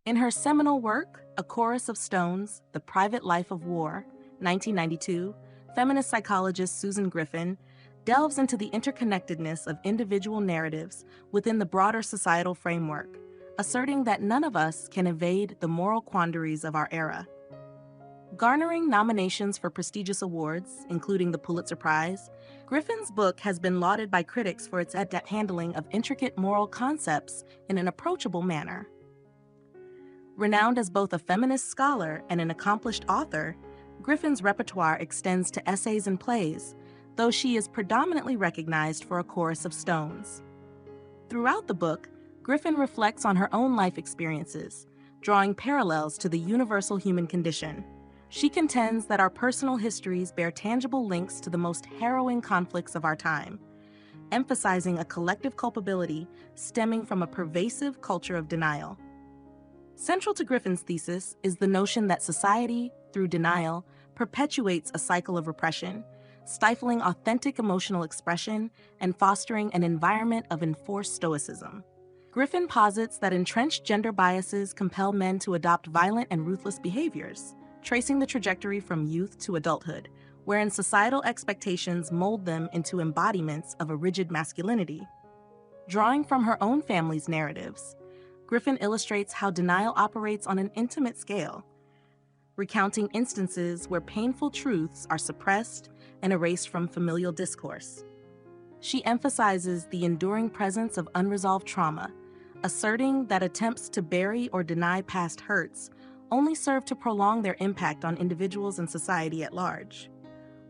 In her seminal work, A Chorus of Stones, The Private Life of War, 1992, feminist psychologist Susan Griffin delves into the interconnectedness of individual narratives within the broader societal framework, asserting that none of us can evade the moral quandaries of our era. Garnering nominations for prestigious awards, including the Pulitzer Prize, Griffin's book has been lauded by critics for its adept handling of intricate moral concepts in an approachable manner. Renowned as both a feminist scholar and an accomplished author, Griffin's repertoire extends to essays and plays, though she is predominantly recognized for A Chorus of Stones. Throughout the book, Griffin reflects on her own life experiences, drawing parallels to the universal human condition. She contends that our personal histories bear tangible links to the most harrowing conflicts of our time, emphasizing a collective culpability stemming from a pervasive culture of denial. Central to Griffin's thesis is the notion that society, through denial, perpetuates a cycle of repression, stifling authentic emotional expression and fostering an environment of enforced stoicism. Griffin posits that entrenched gender biases compel men to adopt violent and ruthless behaviors, tracing the trajectory from youth to adulthood, wherein societal expectations mold them into embodiments of a rigid masculinity. Drawing from her own family's narratives, Griffin illustrates how denial operates on an intimate scale, recounting instances where painful truths are suppressed and erased from familial discourse. She emphasizes the enduring presence of unresolved trauma, asserting that attempts to bury or deny past hurts only serve to prolong their impact on individuals and society at large.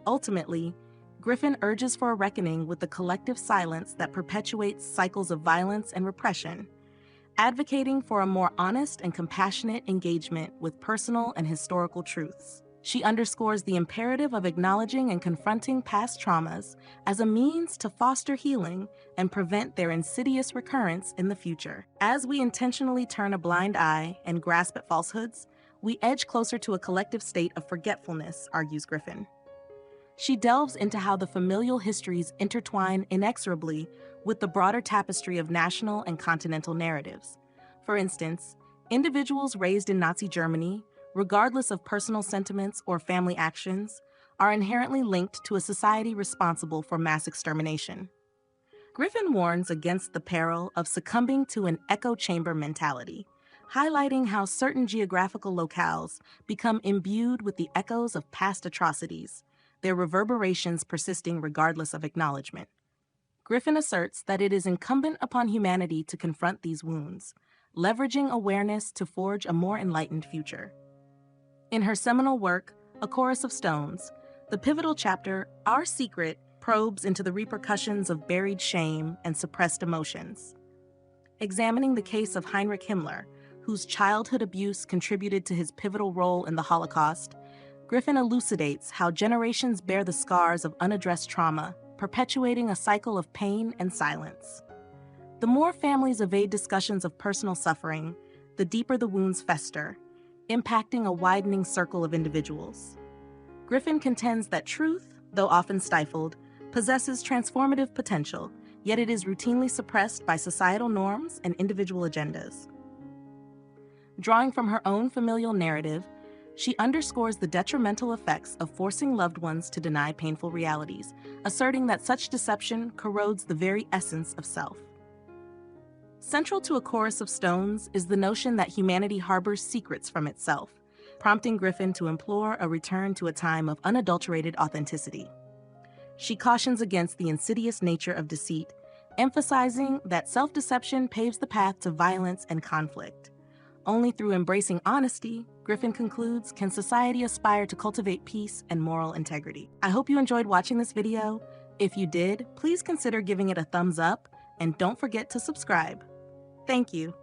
Ultimately, Griffin urges for a reckoning with the collective silence that perpetuates cycles of violence and repression, advocating for a more honest and compassionate engagement with personal and historical truths. She underscores the imperative of acknowledging and confronting past traumas as a means to foster healing and prevent their insidious recurrence in the future. As we intentionally turn a blind eye and grasp at falsehoods, we edge closer to a collective state of forgetfulness, argues Griffin. She delves into how the familial histories intertwine inexorably with the broader tapestry of national and continental narratives. For instance, individuals raised in Nazi Germany, regardless of personal sentiments or family actions, are inherently linked to a society responsible for mass extermination. Griffin warns against the peril of succumbing to an echo chamber mentality, highlighting how certain geographical locales become imbued with the echoes of past atrocities, their reverberations persisting regardless of acknowledgement. Griffin asserts that it is incumbent upon humanity to confront these wounds, leveraging awareness to forge a more enlightened future. In her seminal work, A Chorus of Stones, the pivotal chapter, Our Secret, probes into the repercussions of buried shame and suppressed emotions. Examining the case of Heinrich Himmler, whose childhood abuse contributed to his pivotal role in the Holocaust, Griffin elucidates how generations bear the scars of unaddressed trauma, perpetuating a cycle of pain and silence. The more families evade discussions of personal suffering, the deeper the wounds fester, impacting a widening circle of individuals. Griffin contends that truth, though often stifled, possesses transformative potential, yet it is routinely suppressed by societal norms and individual agendas. Drawing from her own familial narrative, she underscores the detrimental effects of forcing loved ones to deny painful realities, asserting that such deception corrodes the very essence of self. Central to A Chorus of Stones is the notion that humanity harbors secrets from itself, prompting Griffin to implore a return to a time of unadulterated authenticity. She cautions against the insidious nature of deceit, emphasizing that self-deception paves the path to violence and conflict. Only through embracing honesty, Griffin concludes, can society aspire to cultivate peace and moral integrity. I hope you enjoyed watching this video. If you did, please consider giving it a thumbs up and don't forget to subscribe. Thank you.